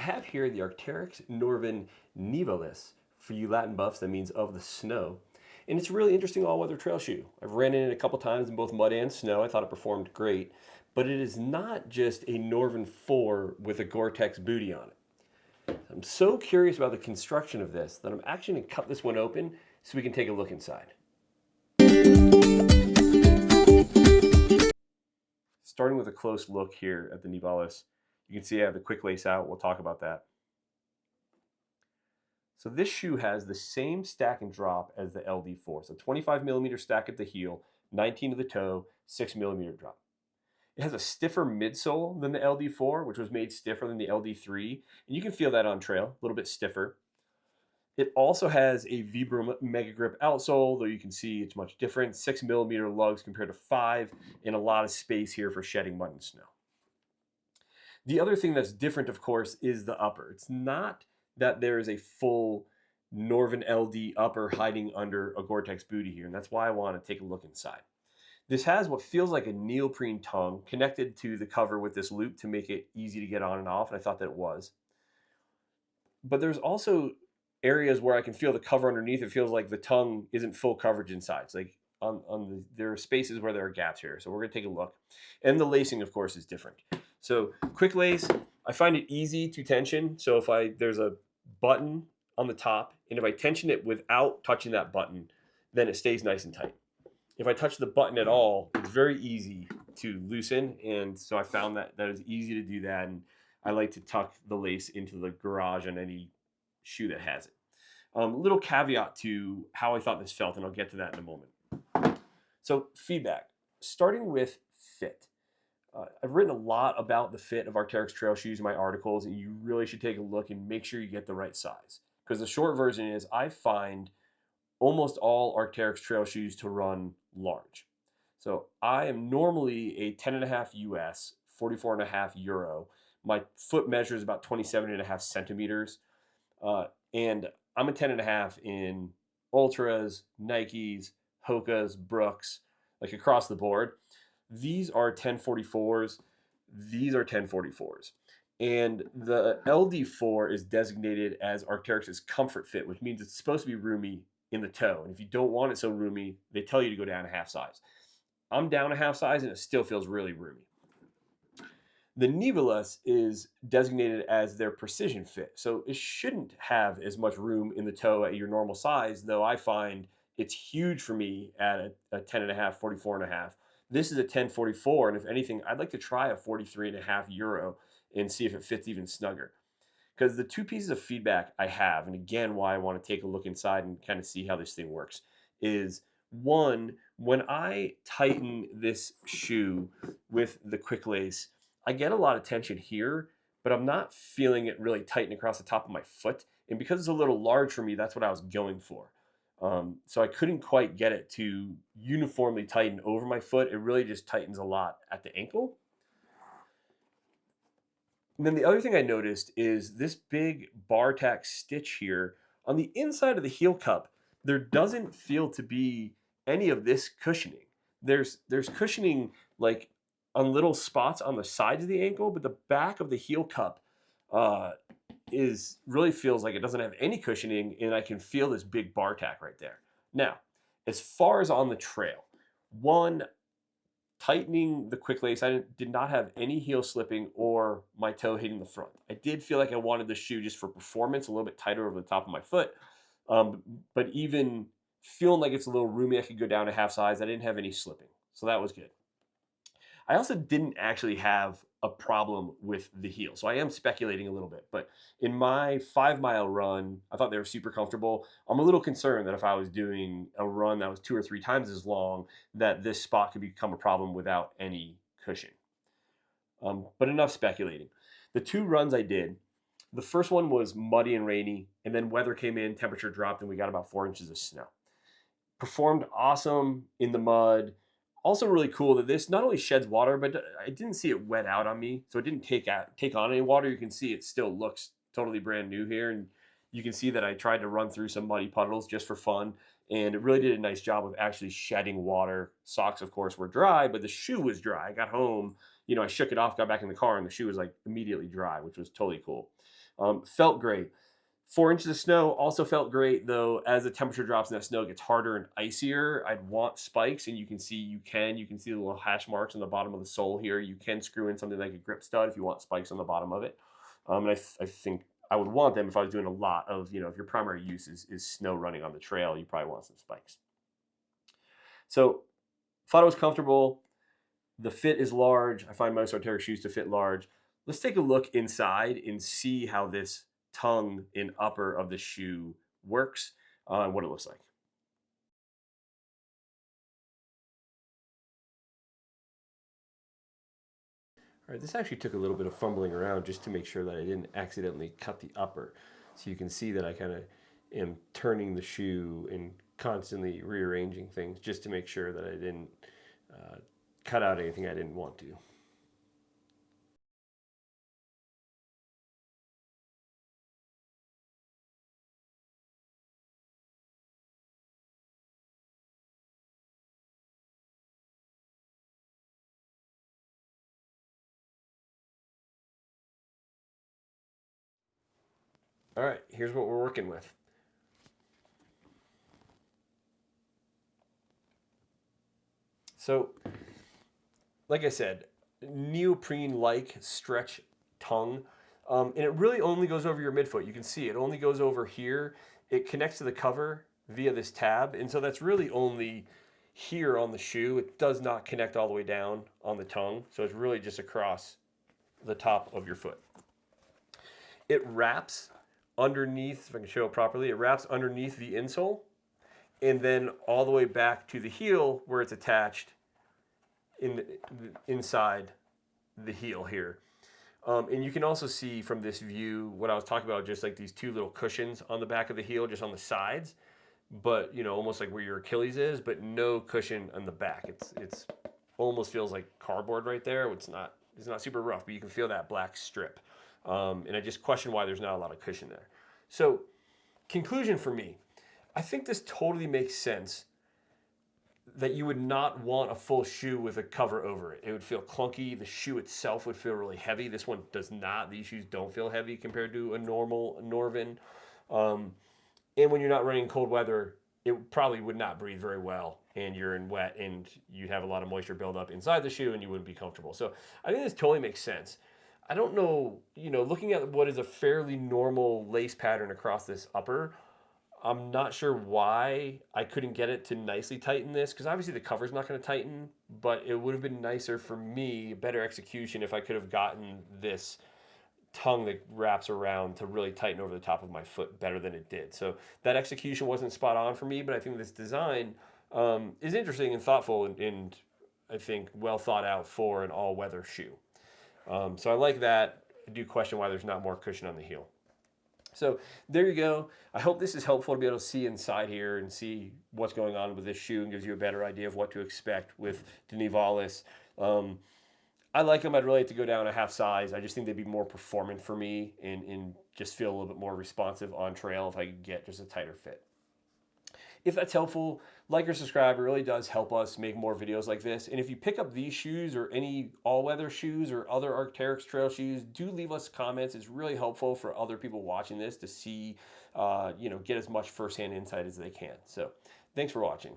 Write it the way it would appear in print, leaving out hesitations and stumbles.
have here the Arc'teryx Norvan Nivalis. For you Latin buffs, that means of the snow. And it's a really interesting all-weather trail shoe. I've ran in it a couple times in both mud and snow. I thought it performed great. But it is not just a Norvan 4 with a GORE-TEX bootie on it. I'm so curious about the construction of this that I'm actually going to cut this one open so we can take a look inside. Starting with a close look here at the Nivalis, you can see I have the quick lace out. We'll talk about that. So this shoe has the same stack and drop as the LD4. So 25 millimeter stack at the heel, 19 to the toe, 6 millimeter drop. It has a stiffer midsole than the LD4, which was made stiffer than the LD3. And you can feel that on trail, a little bit stiffer. It also has a Vibram Mega Grip outsole, though you can see it's much different. 6 millimeter lugs compared to 5, and a lot of space here for shedding mud and snow. The other thing that's different, of course, is the upper. It's not that there is a full Norvan LD upper hiding under a GORE-TEX bootie here, and that's why I want to take a look inside. This has what feels like a neoprene tongue connected to the cover with this loop to make it easy to get on and off, and I thought that it was. But there's also areas where I can feel the cover underneath. It feels like the tongue isn't full coverage inside. It's like there are spaces where there are gaps here, so we're going to take a look. And the lacing, of course, is different. So quick lace, I find it easy to tension. So if there's a button on the top, and if I tension it without touching that button, then it stays nice and tight. If I touch the button at all, it's very easy to loosen, and so I found that is easy to do that, and I like to tuck the lace into the garage on any shoe that has it. Little caveat to how I thought this felt, and I'll get to that in a moment. So feedback, starting with fit. I've written a lot about the fit of Arc'teryx trail shoes in my articles, and you really should take a look and make sure you get the right size. Because the short version is I find almost all Arc'teryx trail shoes to run large. So I am normally a 10.5 US, 44.5 Euro. My foot measure is about 27.5 centimeters. And I'm a 10.5 in Ultras, Nikes, Hokas, Brooks, like across the board. These are 1044s. These are 1044s. And the LD4 is designated as Arc'teryx's comfort fit, which means it's supposed to be roomy in the toe. And if you don't want it so roomy, they tell you to go down a half size. I'm down a half size and it still feels really roomy. The Nivalis is designated as their precision fit. So it shouldn't have as much room in the toe at your normal size, though I find it's huge for me at a 10.5, 44.5. This is a 1044, and if anything, I'd like to try a 43.5 Euro and see if it fits even snugger. Because the two pieces of feedback I have, and again, why I want to take a look inside and kind of see how this thing works, is one, when I tighten this shoe with the quick lace, I get a lot of tension here, but I'm not feeling it really tighten across the top of my foot. And because it's a little large for me, that's what I was going for. So I couldn't quite get it to uniformly tighten over my foot. It really just tightens a lot at the ankle. And then the other thing I noticed is this big bar tack stitch here on the inside of the heel cup. There doesn't feel to be any of this cushioning. There's cushioning like on little spots on the sides of the ankle, but the back of the heel cup really feels like it doesn't have any cushioning, and I can feel this big bar tack right there. Now, as far as on the trail, one, tightening the quick lace, I did not have any heel slipping or my toe hitting the front. I did feel like I wanted the shoe just for performance, a little bit tighter over the top of my foot, but even feeling like it's a little roomy, I could go down a half size. I didn't have any slipping, so that was good. I also didn't actually have a problem with the heel. So I am speculating a little bit, but in my 5-mile run, I thought they were super comfortable. I'm a little concerned that if I was doing a run that was 2 or 3 times as long, that this spot could become a problem without any cushion. But enough speculating. The 2 runs I did, the first one was muddy and rainy, and then weather came in, temperature dropped, and we got about 4 inches of snow. Performed awesome in the mud. Also really cool that this not only sheds water, but I didn't see it wet out on me. So it didn't take on any water. You can see it still looks totally brand new here. And you can see that I tried to run through some muddy puddles just for fun. And it really did a nice job of actually shedding water. Socks, of course, were dry, but the shoe was dry. I got home I shook it off, got back in the car, and the shoe was like immediately dry, which was totally cool. Felt great. 4 inches of snow also felt great, though. As the temperature drops and that snow gets harder and icier, I'd want spikes, and you can see the little hash marks on the bottom of the sole here. You can screw in something like a grip stud if you want spikes on the bottom of it. And I think I would want them if I was doing a lot of, if your primary use is snow running on the trail, you probably want some spikes. So thought it was comfortable. The fit is large. I find most Arc'teryx shoes to fit large. Let's take a look inside and see how this tongue and upper of the shoe works and what it looks like. All right, this actually took a little bit of fumbling around just to make sure that I didn't accidentally cut the upper. So you can see that I kind of am turning the shoe and constantly rearranging things just to make sure that I didn't cut out anything I didn't want to. All right, here's what we're working with. So, like I said, neoprene-like stretch tongue, and it really only goes over your midfoot. You can see it only goes over here. It connects to the cover via this tab, and so that's really only here on the shoe. It does not connect all the way down on the tongue, so it's really just across the top of your foot. It wraps underneath, if I can show it properly, it wraps underneath the insole and then all the way back to the heel where it's attached inside the heel here. And you can also see from this view what I was talking about, just like these two little cushions on the back of the heel, just on the sides, but almost like where your Achilles is, but no cushion on the back. It's almost feels like cardboard right there. It's not super rough, but you can feel that black strip. And I just question why there's not a lot of cushion there. So, conclusion for me, I think this totally makes sense that you would not want a full shoe with a cover over it. It would feel clunky. The shoe itself would feel really heavy. This one does not. These shoes don't feel heavy compared to a normal Norvan. And when you're not running in cold weather, it probably would not breathe very well, and you're in wet, and you'd have a lot of moisture buildup inside the shoe, and you wouldn't be comfortable. So I think this totally makes sense. I don't know, looking at what is a fairly normal lace pattern across this upper, I'm not sure why I couldn't get it to nicely tighten this, because obviously the cover's not going to tighten, but it would have been nicer for me, better execution, if I could have gotten this tongue that wraps around to really tighten over the top of my foot better than it did. So that execution wasn't spot on for me, but I think this design is interesting and thoughtful, and I think well thought out for an all-weather shoe. So I like that. I do question why there's not more cushion on the heel. So there you go. I hope this is helpful to be able to see inside here and see what's going on with this shoe and gives you a better idea of what to expect with the Nivalis. I like them. I'd really like to go down a half size. I just think they'd be more performant for me and just feel a little bit more responsive on trail if I could get just a tighter fit. If that's helpful, like or subscribe. It really does help us make more videos like this. And if you pick up these shoes or any all-weather shoes or other Arc'teryx trail shoes, do leave us comments. It's really helpful for other people watching this to see, get as much firsthand insight as they can. So thanks for watching.